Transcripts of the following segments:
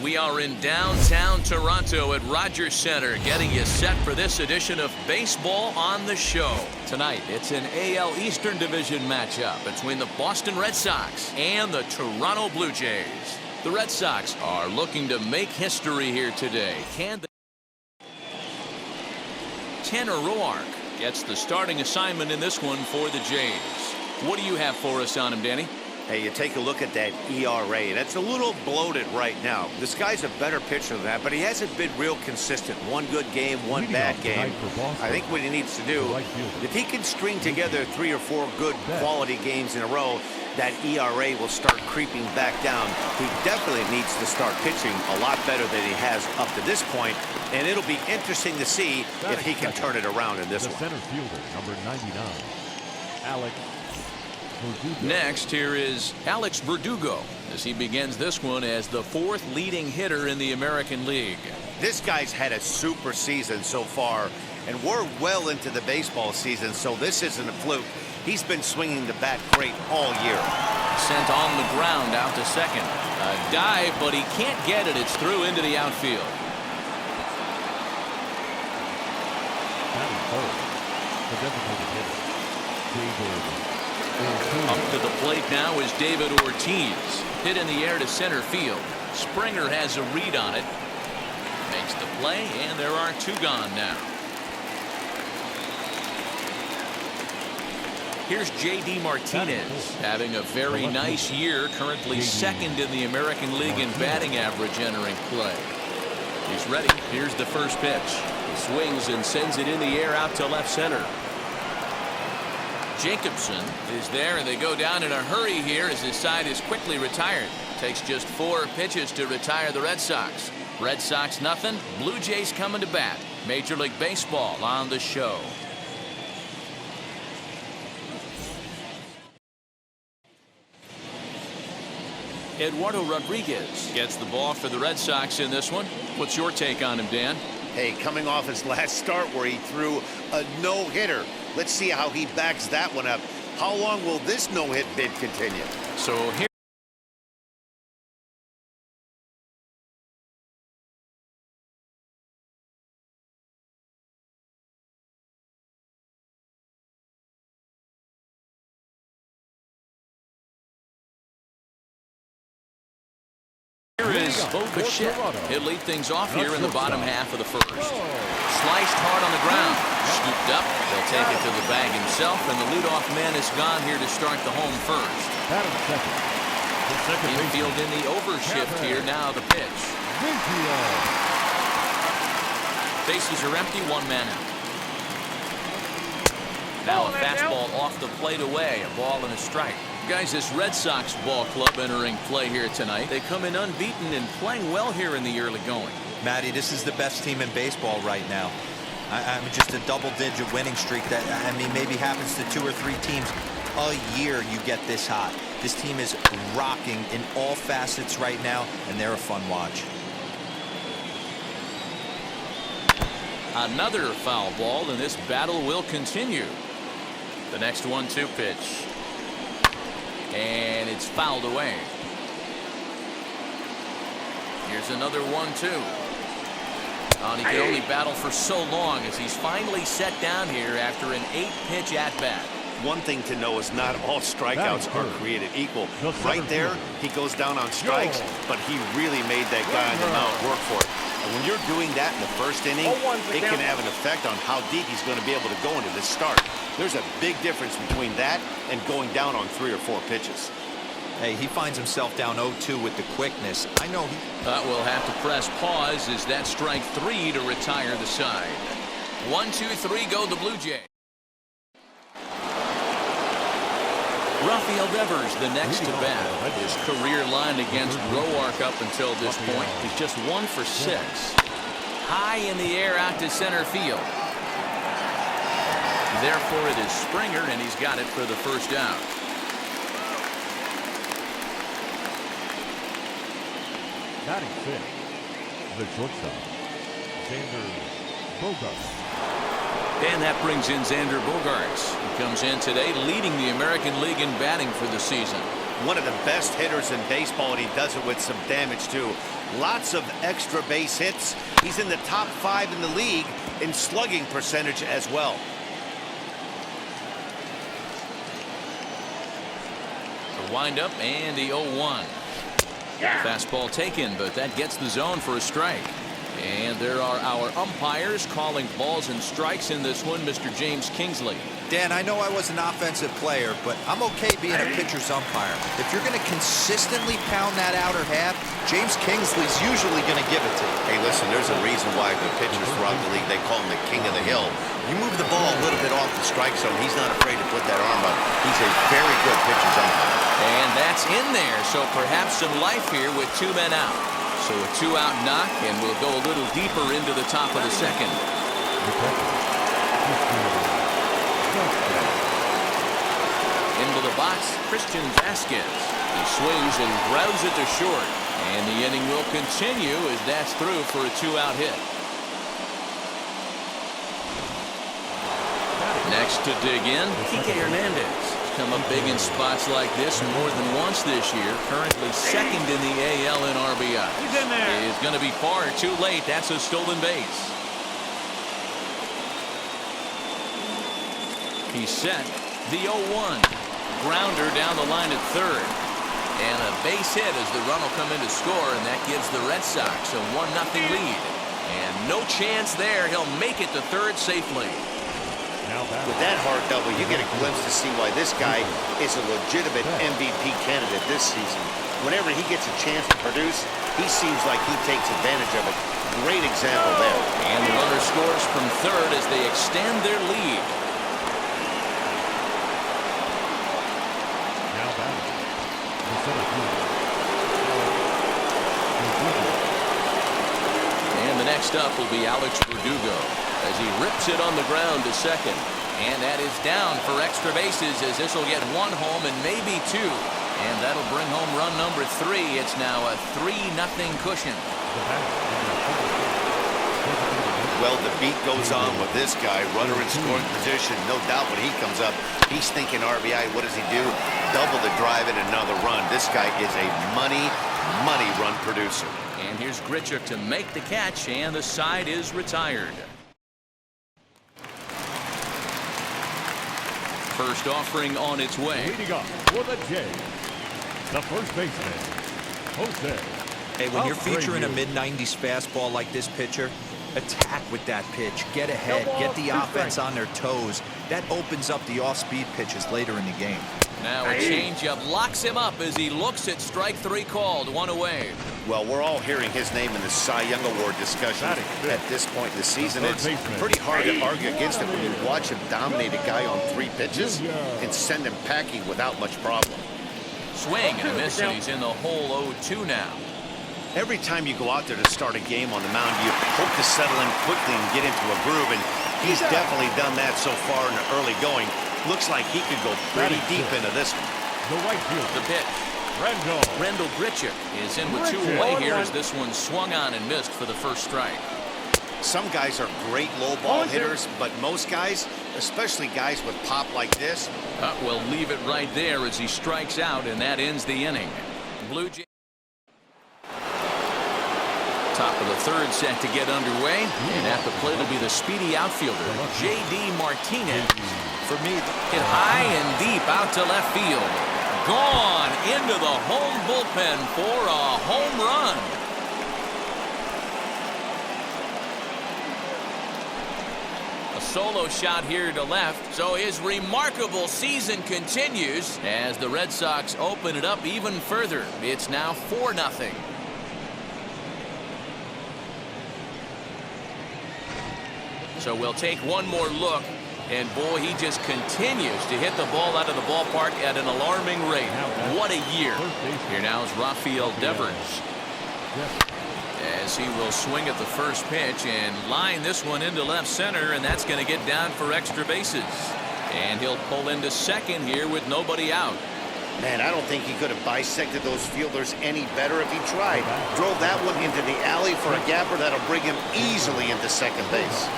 We are in downtown Toronto at Rogers Center, getting you set for this edition of Baseball on the Show. Tonight, it's an AL Eastern Division matchup between the Boston Red Sox and the Toronto Blue Jays. The Red Sox are looking to make history here today. Can they? Tanner Roark gets the starting assignment in this one for the Jays. What do you have for us on him, Danny? Hey, you take a look at that ERA. That's a little bloated right now. This guy's a better pitcher than that, but he hasn't been real consistent. One good game, one bad game. I think what he needs to do, if he can string together 3 or 4 good quality games in a row, that ERA will start creeping back down. He definitely needs to start pitching a lot better than he has up to this point, and it'll be interesting to see if he can turn it around in this one. Center fielder, number 99, Alex. Next, here is Alex Verdugo as he begins this one as the 4th leading hitter in the American League. This guy's had a super season so far, and we're well into the baseball season, so this isn't a fluke. He's been swinging the bat great all year. Sent on the ground out to second. A dive, but he can't get it. It's through into the outfield. The designated hitter, David. Up to the plate now is David Ortiz. Hit in the air to center field. Springer has a read on it. Makes the play, and there are 2 gone now. Here's J.D. Martinez having a very nice year, currently 2nd in the American League in batting average entering play. He's ready. Here's the first pitch. He swings and sends it in the air out to left center. Jacobson is there, and they go down in a hurry here as his side is quickly retired. Takes just 4 pitches to retire the Red Sox. Red Sox nothing. Blue Jays coming to bat. Major League Baseball on the Show. Eduardo Rodriguez gets the ball for the Red Sox in this one. What's your take on him, Dan? Hey, coming off his last start where he threw a no-hitter. Let's see how he backs that one up. How long will this no-hit bid continue? So here is Bichette. He'll lead things off here in the bottom half of the first. Sliced hard on the ground. Scooped up. They'll take it to the bag himself, and the leadoff man is gone here to start the home first. Infield in the overshift here now the pitch. Bases are empty, 1 man out. Now a fastball off the plate away. A ball and a strike. Guys, this Red Sox ball club entering play here tonight. They come in unbeaten and playing well here in the early going. Matty, this is the best team in baseball right now. I'm just a double-digit winning streak that, I mean, maybe happens to 2 or 3 teams a year you get this hot. This team is rocking in all facets right now, and they're a fun watch. Another foul ball, and this battle will continue. The next 1-2 pitch. And it's fouled away. Here's another 1-2. He can only battle for so long as he's finally set down here after an 8-pitch at-bat. One thing to know is not all strikeouts are created equal. Right there, he goes down on strikes, but he really made that guy on the mound work for it. And when you're doing that in the first inning, it can have an effect on how deep he's going to be able to go into this start. There's a big difference between that and going down on 3 or 4 pitches. Hey, he finds himself down 0-2 with the quickness. I know he... We'll have to press pause as that strike 3 to retire the side. 1, 2, 3, go the Blue Jays. Rafael Devers, the next to bat. His career line against Roark up until this point is just 1 for 6. High in the air out to center field. Therefore, it is Springer, and he's got it for the first out. Batting 5th, the shortstop, Xander Bogaerts. And that brings in Xander Bogaerts. He comes in today leading the American League in batting for the season. one of the best hitters in baseball, and he does it with some damage, too. Lots of extra base hits. He's in the top 5 in the league in slugging percentage as well. The windup and the 0-1. Fastball taken, but that gets the zone for a strike. And there are our umpires calling balls and strikes in this one, Mr. James Kingsley. Dan, I know I was an offensive player, but I'm okay being a pitcher's umpire. If you're going to consistently pound that outer half, James Kingsley's usually going to give it to you. Hey, listen, there's a reason why the pitchers throughout the league, they call him the king of the hill. You move the ball a little bit off the strike zone, he's not afraid to put that arm up. He's a very good pitcher's umpire. And that's in there, so perhaps some life here with 2 men out. So a 2-out knock, and we'll go a little deeper into the top of the second. Into the box, Christian Vasquez. He swings and grounds it to short. And the inning will continue as that's through for a 2-out hit. Next to dig in, Kike Hernandez. He's come up big in spots like this more than once this year. Currently second in the AL in RBI. He's in there. He's going to be far too late. That's a stolen base. He's set. The 0-1. Grounder down the line at third. And a base hit as the run will come in to score, and that gives the Red Sox a 1-0 lead. And no chance there. He'll make it to third safely. With that hard double, you get a glimpse to see why this guy is a legitimate MVP candidate this season. Whenever he gets a chance to produce, he seems like he takes advantage of it. Great example there. And the runner scores from third as they extend their lead. And the next up will be Alex Verdugo as he rips it on the ground to second. And that is down for extra bases as this will get 1 home and maybe 2. And that'll bring home run number 3. It's now a 3-0 cushion. Well, the beat goes on with this guy. Runner in scoring position. No doubt when he comes up, he's thinking RBI. What does he do? Double the drive and another run. This guy is a money run producer. And here's Grichuk to make the catch, and the side is retired. First offering on its way. Leading up for the Jays, the first baseman, Jose. Hey, when you're featuring a mid-90s fastball like this pitcher, attack with that pitch. Get ahead. Get the offense on their toes. That opens up the off-speed pitches later in the game. Now a changeup locks him up as he looks at strike 3 called. 1 away. Well, we're all hearing his name in the Cy Young Award discussion at this point in the season. It's pretty hard to argue against it when you watch him dominate a guy on 3 pitches and send him packing without much problem. Swing and a miss, and he's in the hole 0-2 now. Every time you go out there to start a game on the mound, you hope to settle in quickly and get into a groove, and he's definitely done that so far in the early going. Looks like he could go pretty deep into this one. The right field. The pitch. Rendell Grichuk is in with 2 away here as this one swung on and missed for the first strike. Some guys are great low ball hitters, but most guys, especially guys with pop like this. We'll leave it right there as he strikes out, and that ends the inning. Blue Jays. Top of the third set to get underway, and at the plate will be the speedy outfielder, J.D. Martinez. For me, hit high and deep out to left field. Gone into the home bullpen for a home run. A solo shot here to left, so his remarkable season continues as the Red Sox open it up even further. It's now 4-0. So we'll take one more look, and boy, he just continues to hit the ball out of the ballpark at an alarming rate. What a year. Here now is Rafael Devers, as he will swing at the first pitch and line this one into left center, and that's going to get down for extra bases. And he'll pull into second here with nobody out. Man, I don't think he could have bisected those fielders any better if he tried. Drove that one into the alley for a gapper that'll bring him easily into second base.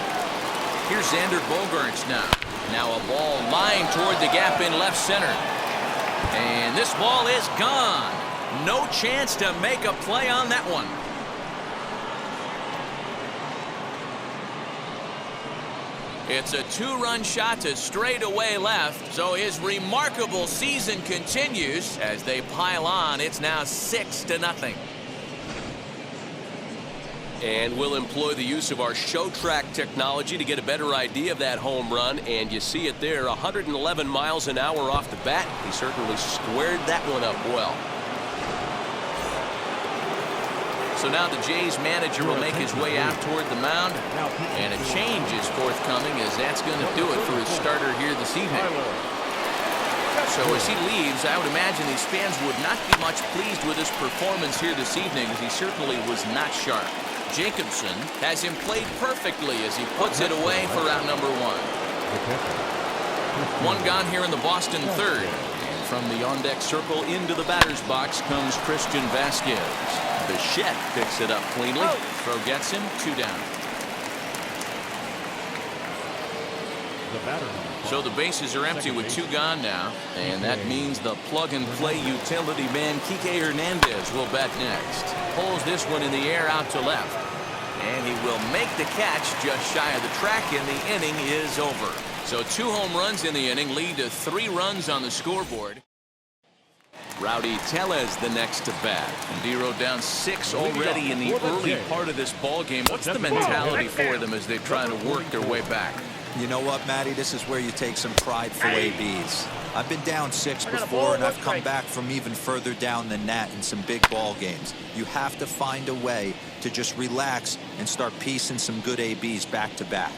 Here's Xander Bogaerts now. Now a ball lined toward the gap in left center. And this ball is gone. No chance to make a play on that one. It's a two-run shot to straightaway left, so his remarkable season continues as they pile on. It's now 6-0. And we'll employ the use of our show track technology to get a better idea of that home run. And you see it there, 111 miles an hour off the bat. He certainly squared that one up well. So now the Jays manager will make his way out toward the mound, and a change is forthcoming, as that's going to do it for his starter here this evening. So as he leaves, I would imagine these fans would not be much pleased with his performance here this evening, as he certainly was not sharp. Jacobson has him played perfectly as he puts it away for out number one. One gone here in the Boston third. And from the on-deck circle into the batter's box comes Christian Vasquez. Bichette picks it up cleanly. Throw gets him, 2 down. So the bases are empty with 2 gone now, and that means the plug-and-play utility man Kike Hernandez will bat next. Pulls this one in the air out to left, and he will make the catch just shy of the track, and the inning is over. So 2 home runs in the inning lead to 3 runs on the scoreboard. Rowdy Tellez the next to bat. And Dero down 6 already in the early part of this ball game. What's the mentality for them as they try to work their way back? You know what, Matty? This is where you take some prideful ABs. I've been down 6 before, and I've come back from even further down than that in some big ball games. You have to find a way to just relax and start piecing some good ABs back to back.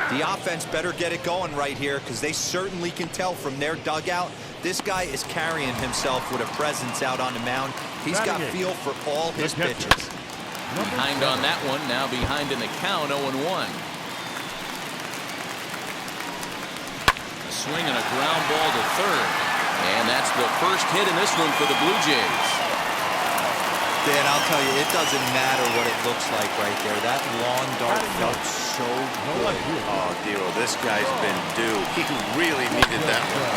The offense better get it going right here, because they certainly can tell from their dugout this guy is carrying himself with a presence out on the mound. He's got feel for all his pitches. Behind on that one, now behind in the count, 0-1. A swing and a ground ball to third. And that's the first hit in this one for the Blue Jays. Dan, I'll tell you, it doesn't matter what it looks like right there. That lawn dart felt so good. Oh, Dero, this guy's been due. He really needed that one.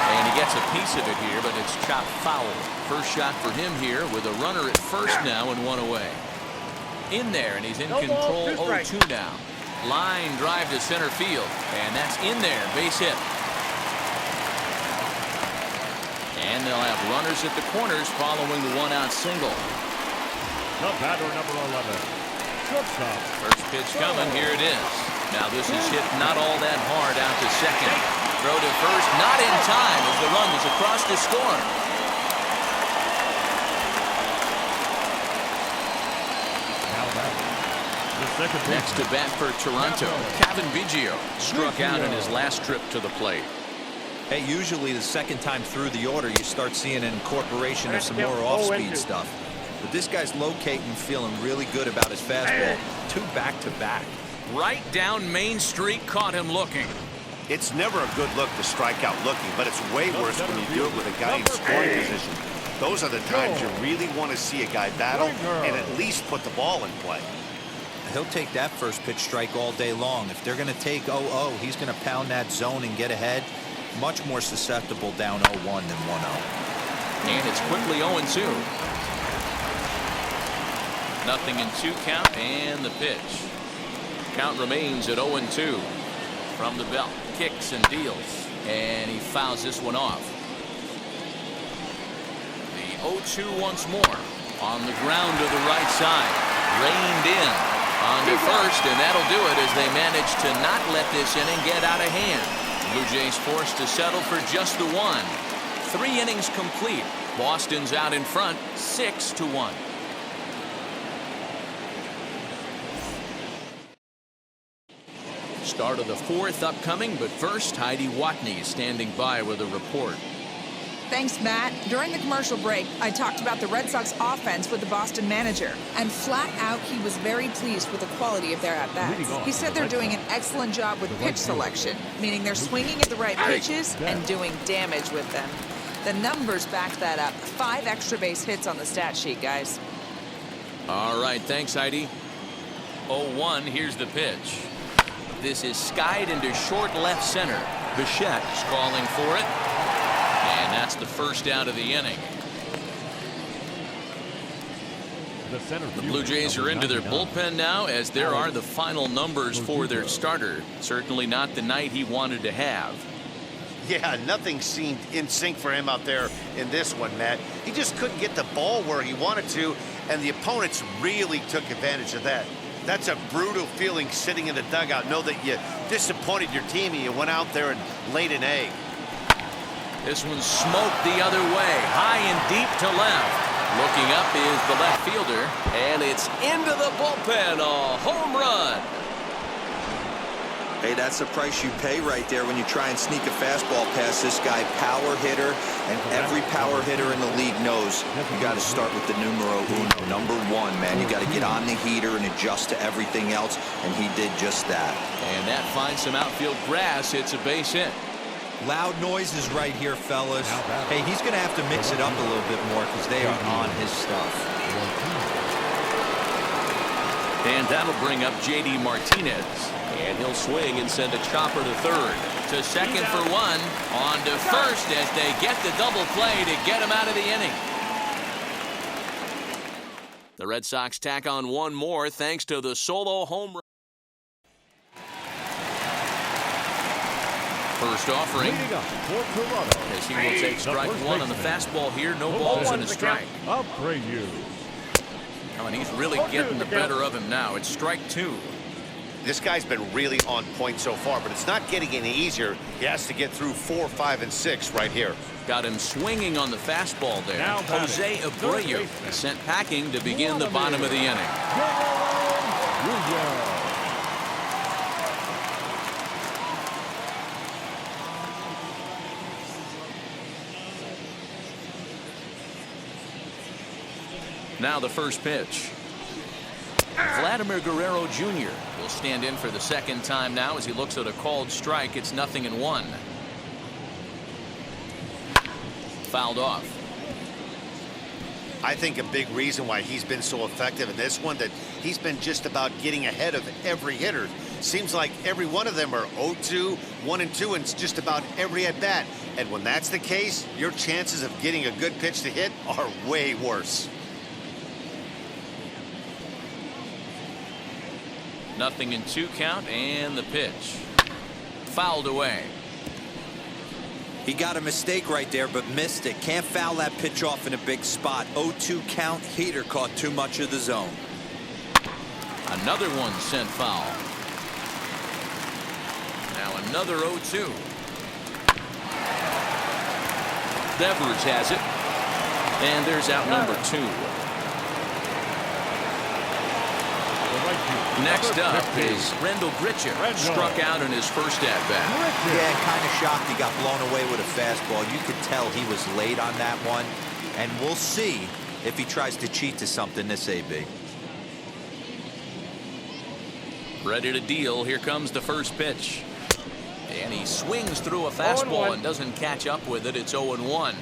And he gets a piece of it here, but it's chopped foul. First shot for him here with a runner at first now and 1 away. In there, and he's in control 0-2 now. Line drive to center field, and that's in there, base hit. And they'll have runners at the corners following the 1-out single. The batter, number 11. Shortstop. First pitch coming, here it is. Now this is hit not all that hard out to second. Throw to first, not in time as the run was across to score. Next to bat for Toronto, Kevin Biggio struck out in his last trip to the plate. Hey, usually the second time through the order, you start seeing an incorporation of some more off-speed stuff. But this guy's locating, feeling really good about his fastball. 2 back-to-back. Right down Main Street, caught him looking. It's never a good look to strike out looking, but it's way worse when you do it with a guy in scoring position. Those are the times you really want to see a guy battle and at least put the ball in play. He'll take that first pitch strike all day long. If they're going to take 0-0, he's going to pound that zone and get ahead. Much more susceptible down 0-1 than 1-0. And it's quickly 0-2. Nothing in 2 count, and the pitch. Count remains at 0-2. From the belt, kicks and deals, and he fouls this one off. The 0-2 once more on the ground to the right side, reined in on to first, and that'll do it as they manage to not let this inning get out of hand. Blue Jays forced to settle for just the 1. 3 innings complete. Boston's out in front, 6-1. Start of the 4th upcoming, but first, Heidi Watney is standing by with a report. Thanks, Matt. During the commercial break, I talked about the Red Sox offense with the Boston manager, and flat out, he was very pleased with the quality of their at-bats. He said they're doing an excellent job with pitch selection, meaning they're swinging at the right pitches and doing damage with them. The numbers back that up. 5 extra base hits on the stat sheet, guys. All right, thanks, Heidi. 0-1, here's the pitch. This is skied into short left center. Bichette is calling for it. And that's the first out of the inning. The Blue Jays are into their bullpen now, as there are the final numbers for their starter. Certainly not the night he wanted to have. Yeah, nothing seemed in sync for him out there in this one, Matt. He just couldn't get the ball where he wanted to, and the opponents really took advantage of that. That's a brutal feeling sitting in the dugout. Know that you disappointed your team and you went out there and laid an egg. This one's smoked the other way, high and deep to left. Looking up is the left fielder, and it's into the bullpen. A home run. Hey, that's the price you pay right there when you try and sneak a fastball past this guy. Power hitter, and every power hitter in the league knows you got to start with the numero uno, number one, man. You got to get on the heater and adjust to everything else, and he did just that. And that finds some outfield grass. It's a base hit. Loud noises right here, fellas. Hey, he's going to have to mix it up a little bit more because they are on his stuff. And that'll bring up J.D. Martinez. And he'll swing and send a chopper to third. To second for one. On to first as they get the double play to get him out of the inning. The Red Sox tack on one more thanks to the solo home run. First offering, as he will take strike one on the fastball here. No balls and a strike. Abreu. Oh, and he's really getting the better of him now. It's strike two. This guy's been really on point so far, but it's not getting any easier. He has to get through 4, 5, and 6 right here. Got him swinging on the fastball there. Jose Abreu sent packing to begin the bottom of the inning. Now the first pitch. Vladimir Guerrero Jr. will stand in for the second time now as he looks at a called strike. It's 0-1. Fouled off. I think a big reason why he's been so effective in this one, that he's been just about getting ahead of every hitter. Seems like every one of them are 0-2, 1-2, and just about every at bat. And when that's the case, your chances of getting a good pitch to hit are way worse. 0-2 count, and the pitch. Fouled away. He got a mistake right there, but missed it. Can't foul that pitch off in a big spot. 0-2 count. Heater caught too much of the zone. Another one sent foul. Now another 0-2. Devers has it. And there's out number 2. Next up is Rendell Gritcher. Struck out in his first at-bat. Yeah, kind of shocked he got blown away with a fastball. You could tell he was late on that one. And we'll see if he tries to cheat to something this AB. Ready to deal. Here comes the first pitch. And he swings through a fastball and doesn't catch up with it. It's 0-1.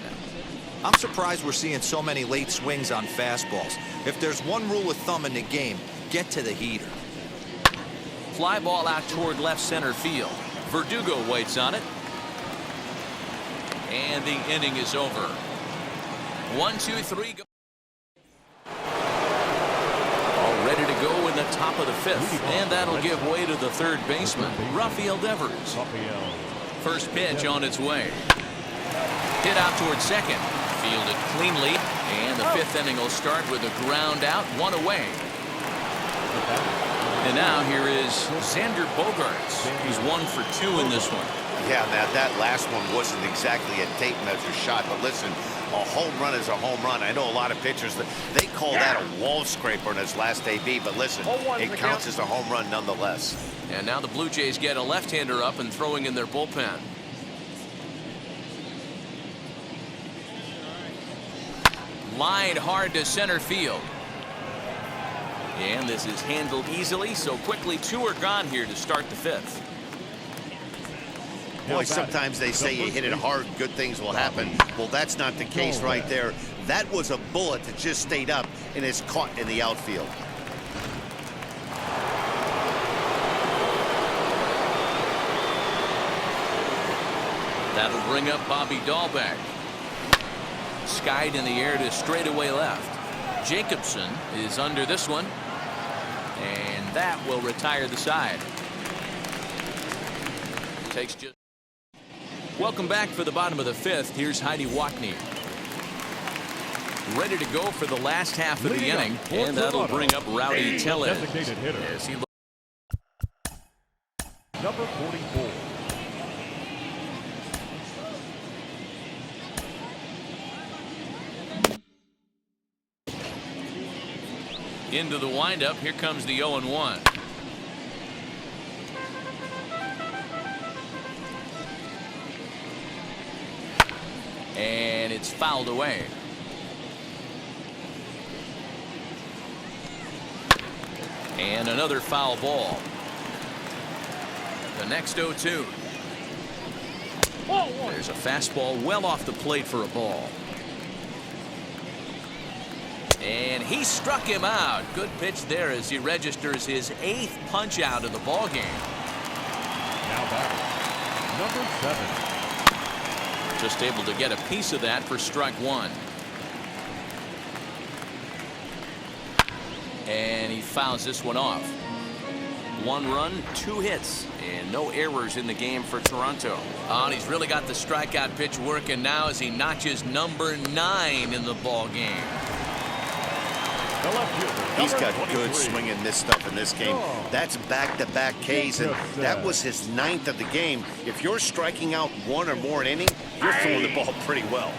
I'm surprised we're seeing so many late swings on fastballs. If there's one rule of thumb in the game, get to the heater. Fly ball out toward left center field. Verdugo waits on it. And the inning is over. 1, 2, 3. Go. All ready to go in the top of the 5th. And that'll give way to the third baseman, Rafael Devers. First pitch on its way. Hit out toward second. Fielded cleanly. And the 5th inning will start with a ground out, 1 away. And now here is Xander Bogaerts. He's 1 for 2 in this one. Yeah, Matt, that last one wasn't exactly a tape measure shot, but listen, a home run is a home run. I know a lot of pitchers, they call that a wall scraper in his last AB, but listen, it counts as a home run nonetheless. And now the Blue Jays get a left-hander up and throwing in their bullpen. Line hard to center field. And this is handled easily, so quickly 2 are gone here to start the 5th. Boy, sometimes they say you hit it hard, good things will happen. Well, that's not the case right there. That was a bullet that just stayed up and is caught in the outfield. That'll bring up Bobby Dahlbeck. skied in the air to straightaway left. Jacobson is under this one, and that will retire the side. Takes just. Welcome back for the bottom of the fifth. Here's Heidi Wackney. Ready to go for the last half of the inning, and that'll bring up Rowdy Tellez. As he Number 44. into the windup. Here comes the 0-1. And it's fouled away. And another foul ball. The next 0-2. There's a fastball well off the plate for a ball. And he struck him out. Good pitch there as he registers his 8th punch out of the ball game. Now batter, number 7. Just able to get a piece of that for strike one. And he fouls this one off. 1 run, 2 hits, and no errors in the game for Toronto. Oh, and he's really got the strikeout pitch working now as he notches number 9 in the ball game. He's got good swing and miss stuff in this game. That's back-to-back Ks, and that was his 9th of the game. If you're striking out 1 or more an inning, you're throwing the ball pretty well.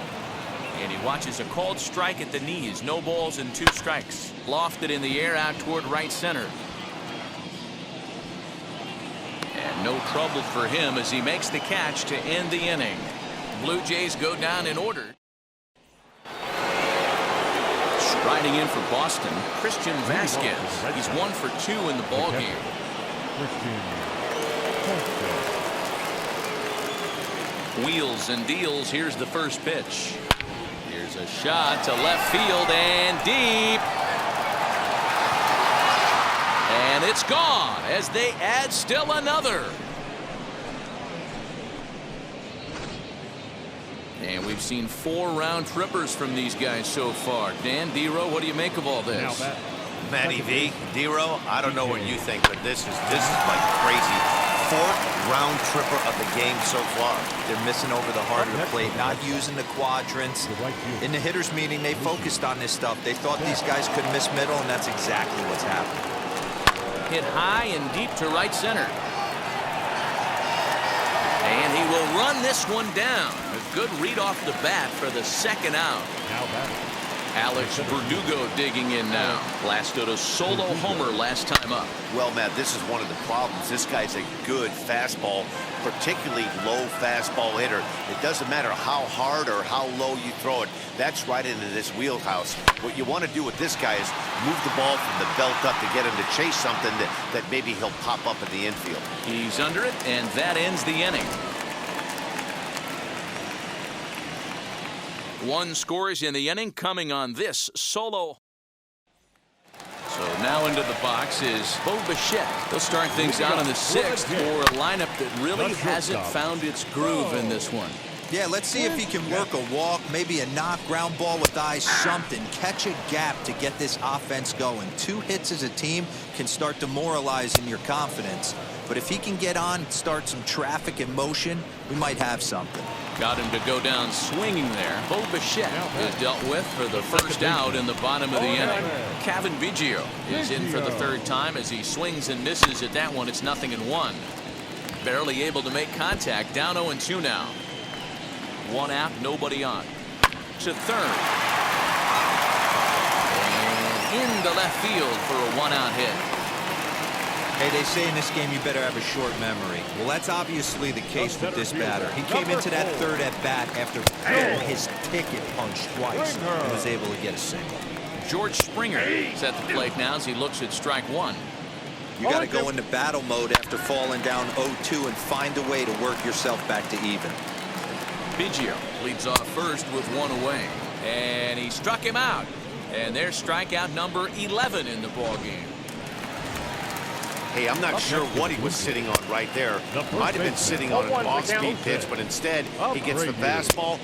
And he watches a called strike at the knees. No balls and 2 strikes. Lofted in the air out toward right center. And no trouble for him as he makes the catch to end the inning. Blue Jays go down in order. Striding in for Boston, Christian Vasquez. He's 1 for 2 in the ball game. Wheels and deals. Here's the first pitch. Here's a shot to left field and deep. And it's gone as they add still another. And we've seen 4 round trippers from these guys so far. Dan, D-Row, what do you make of all this? Matty V, D-Row, I don't know what you think, but this is like crazy. 4th round tripper of the game so far. They're missing over the heart of the plate, not using the quadrants. In the hitters meeting, they focused on this stuff. They thought these guys could miss middle, and that's exactly what's happening. Hit high and deep to right center. And he will run this one down. A good read off the bat for the 2nd out. Now batter, Alex Verdugo digging in now. Blasted a solo homer last time up. Well, Matt, this is one of the problems. This guy's a good fastball, particularly low fastball hitter. It doesn't matter how hard or how low you throw it. That's right into this wheelhouse. What you want to do with this guy is move the ball from the belt up to get him to chase something that maybe he'll pop up in the infield. He's under it, and that ends the inning. 1 scores in the inning coming on this solo. So now into the box is Bo Bichette. They'll start things out in the 6th for a lineup that really hasn't found its groove in this one. Yeah, let's see if he can work a walk, maybe a knock, ground ball with eyes, something. Catch a gap to get this offense going. 2 hits as a team can start demoralizing your confidence. But if he can get on, start some traffic in motion, we might have something. Got him to go down swinging there. Bo Bichette is dealt with for the 1st out in the bottom of the inning. Cavan Biggio is in for the 3rd time as he swings and misses at that one. It's 0-1. Barely able to make contact. Down 0-2 now. 1 out, nobody on. To 3rd. And into left field for a 1-out hit. Hey, they say in this game you better have a short memory. Well, that's obviously the case with this batter. He came into that 3rd at-bat after getting his ticket punched twice and was able to get a single. George Springer is at the plate now as he looks at strike 1. You got to go into battle mode after falling down 0-2 and find a way to work yourself back to even. Biggio leads off first with 1 away. And he struck him out. And there's strikeout number 11 in the ball game. Hey, I'm not sure what he was sitting on right there. Might have been sitting on an off-speed pitch, but instead he gets the fastball,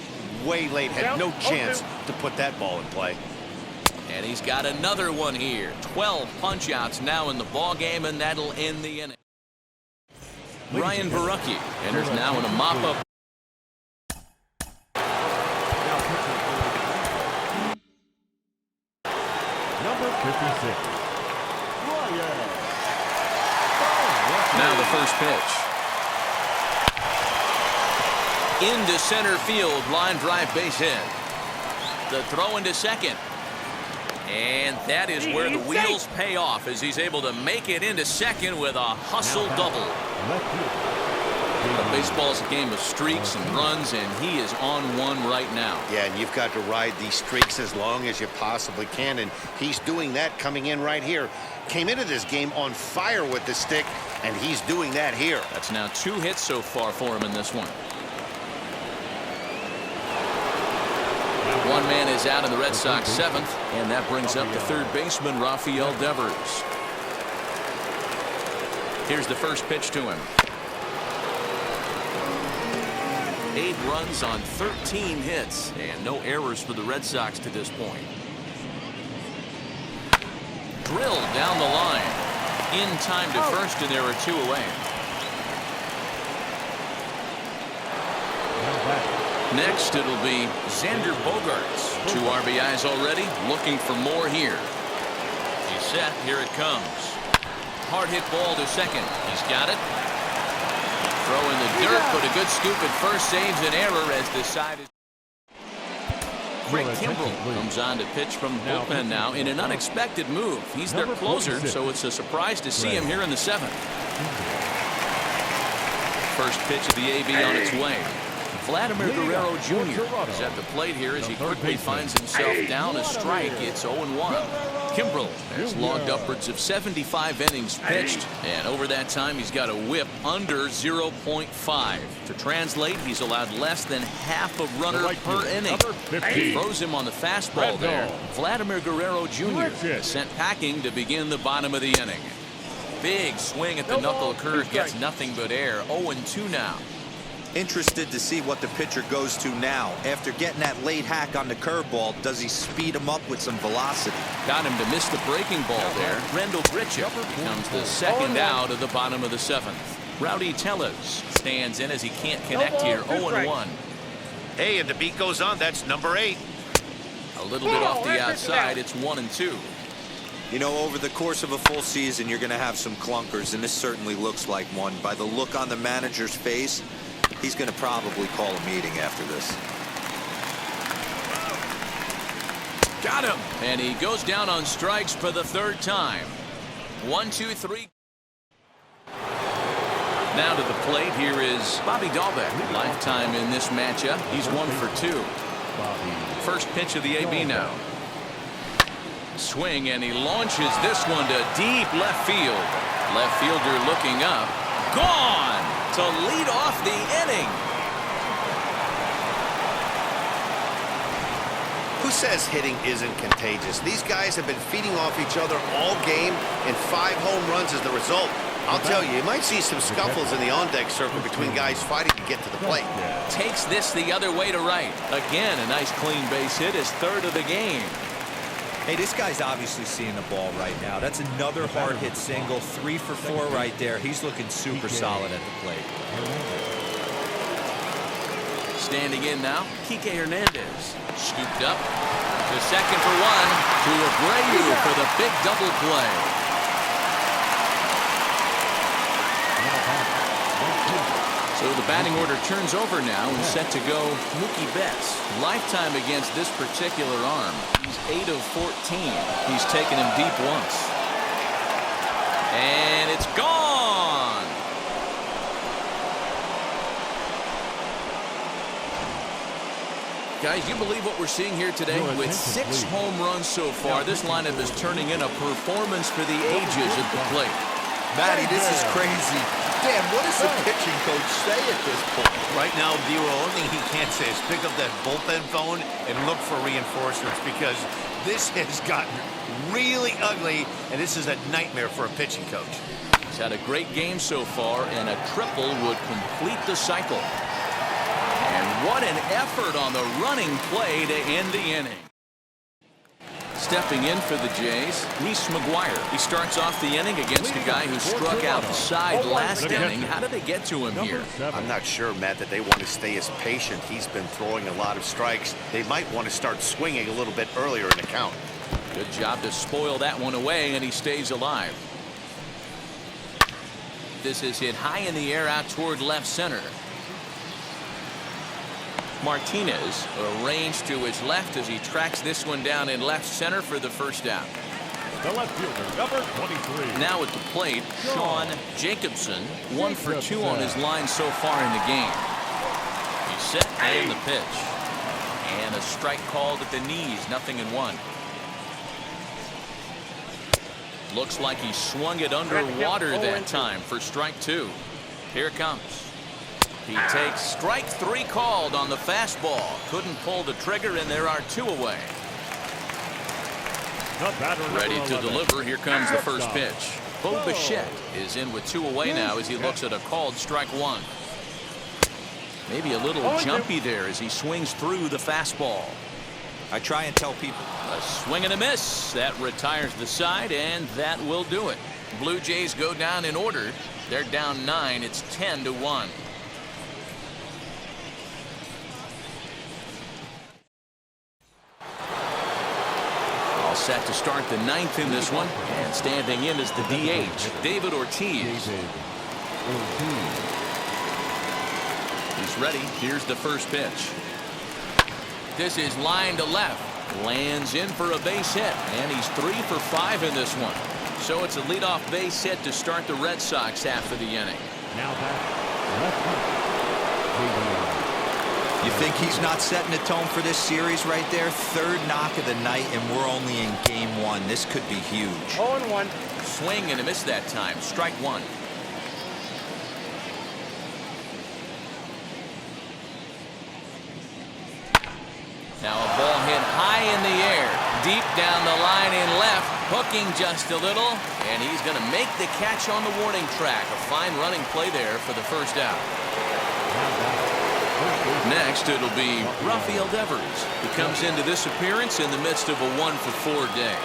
way late, had no chance to put that ball in play. And he's got another one here. 12 punch-outs now in the ball game, and that'll end the inning. Ryan Barucki enters now in a mop-up. Number 56. Now the first pitch. Into center field, line drive base hit. The throw into second. And that is where the wheels pay off as he's able to make it into second with a hustle double. But baseball is a game of streaks and runs, and he is on one right now. Yeah, and you've got to ride these streaks as long as you possibly can, and he's doing that coming in right here. Came into this game on fire with the stick, and he's doing that here. That's now 2 hits so far for him in this one. One man is out in the Red Sox 7th, and that brings up the third baseman, Rafael Devers. Here's the first pitch to him. 8 runs on 13 hits, and no errors for the Red Sox to this point. Drilled down the line. In time to first, and there are 2 away. Next, it'll be Xander Bogaerts. 2 RBIs already, looking for more here. He's set, here it comes. Hard hit ball to second. He's got it. Throw in the dirt, but a good scoop at first saves an error as the side is. Craig Kimbrell comes on to pitch from the bullpen now in an unexpected move. He's their closer, so it's a surprise to see him here in the 7th. First pitch of the AB on its way. Vladimir Guerrero Jr. is at the plate here as he quickly finds himself down a strike. It's 0-1. Kimbrell has logged upwards of 75 innings pitched, and over that time he's got a whip under 0.5. To translate, he's allowed less than half a runner per inning. He throws him on the fastball there. Vladimir Guerrero Jr. sent packing to begin the bottom of the inning. Big swing at the knuckle curve, gets nothing but air. 0-2 now. Interested to see what the pitcher goes to now. After getting that late hack on the curveball, does he speed him up with some velocity? Got him to miss the breaking ball there. Rendell Grichuk becomes the second out of the bottom of the 7th. Rowdy Tellez stands in as he can't connect here. 0-1. Hey, and the beat goes on. That's number 8. A little bit off the outside. It's 1-2. You know, over the course of a full season, you're going to have some clunkers, and this certainly looks like one. By the look on the manager's face, he's going to probably call a meeting after this. Got him. And he goes down on strikes for the 3rd time. 1-2-3. Now to the plate, here is Bobby Dahlbeck. Lifetime in this matchup. He's 1 for 2. First pitch of the AB now. Swing, and he launches this one to deep left field. Left fielder looking up. Gone to lead off the inning. Who says hitting isn't contagious? These guys have been feeding off each other all game, and 5 home runs is the result. I'll tell you, you might see some scuffles in the on-deck circle between guys fighting to get to the plate. Takes this the other way to right. Again, a nice clean base hit, his 3rd of the game. Hey, this guy's obviously seeing the ball right now. That's another hard hit single. 3 for 4 right there. He's looking super solid at the plate. Standing in now, Kike Hernandez. Scooped up to second for 1. To Abreu for the big double play. So the batting order turns over now and set to go Mookie Betts. Lifetime against this particular arm. He's 8 of 14. He's taken him deep once. And it's gone. Guys, you believe what we're seeing here today? With 6 home runs so far, this lineup is turning in a performance for the ages at the plate. Matty, this is crazy. Dan, what does the pitching coach say at this point? Right now, the only thing he can't say is pick up that bullpen phone and look for reinforcements, because this has gotten really ugly, and this is a nightmare for a pitching coach. He's had a great game so far, and a triple would complete the cycle. And What an effort on the running play to end the inning. Stepping in for the Jays, Reese McGuire. He starts off the inning against a guy who struck out the side last inning. How did they get to him here? I'm not sure, Matt, that they want to stay as patient. He's been throwing a lot of strikes. They might want to start swinging a little bit earlier in the count. Good job to spoil that one away, and he stays alive. This is hit high in the air out toward left center. Martinez arranged to his left as he tracks this one down in left center for the first out. The left fielder, number 23. Now at the plate, Sean Jacobson, 1 for 2 on his line so far in the game. He's set and the pitch. And a strike called at the knees, 0-1. Looks like he swung it underwater that time for strike 2. Here it comes. He takes strike 3 called on the fastball. Couldn't pull the trigger, and there are 2 away. Ready to deliver. Here comes the first pitch. Bo Bichette is in with 2 away now as he looks at a called strike 1. Maybe a little jumpy there as he swings through the fastball. I try and tell people. A swing and a miss. That retires the side, and that will do it. Blue Jays go down in order. They're down 9. It's 10-1. All set to start the 9th in this one. And standing in is the DH, David Ortiz. He's ready. Here's the first pitch. This is line to left. Lands in for a base hit, and he's 3 for 5 in this one. So it's a leadoff base hit to start the Red Sox after the inning. Now back, You think he's not setting the tone for this series right there? 3rd knock of the night, and we're only in game 1. This could be huge. 0-1. Swing and a miss that time. Strike 1. Now a ball hit high in the air, deep down the line in left, hooking just a little, and he's going to make the catch on the warning track. A fine running play there for the first out. Next, it'll be Rafael Devers, who comes into this appearance in the midst of a 1 for 4 day.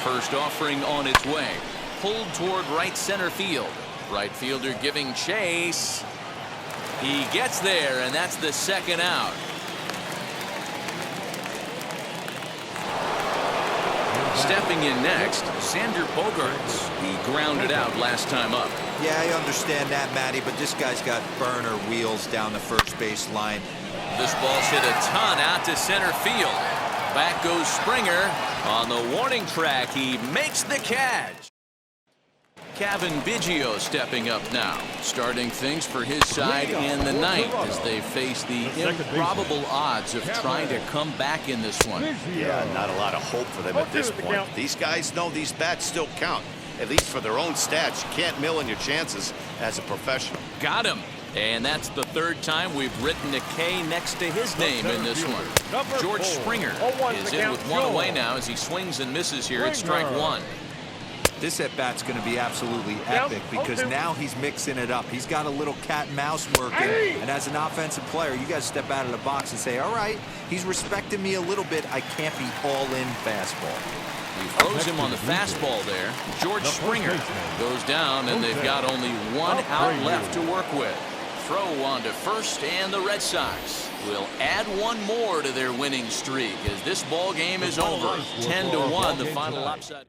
First offering on its way, pulled toward right center field. Right fielder giving chase. He gets there, and that's the second out. Stepping in next, Sander Bogaerts. He grounded out last time up. Yeah, I understand that, Matty, but this guy's got burner wheels down the first base line. This ball's hit a ton out to center field. Back goes Springer. On the warning track, he makes the catch. Kevin Biggio stepping up now, starting things for his side in the 9th as they face the improbable odds of trying to come back in this one. Yeah, not a lot of hope for them at this point. These guys know these bats still count, at least for their own stats. You can't mill in your chances as a professional. Got him. And that's the 3rd time we've written a K next to his name in this one. George Springer is in with 1 away now as he swings and misses here at strike 1. This at-bat's going to be absolutely epic because now he's mixing it up. He's got a little cat and mouse working, and as an offensive player, you got to step out of the box and say, all right, he's respecting me a little bit. I can't be all-in fastball. He throws him on the fastball there. George Springer goes down, and they've got only 1 out left to work with. Throw on to first, and the Red Sox will add 1 more to their winning streak as this ball game is over. 10-1, the final upside.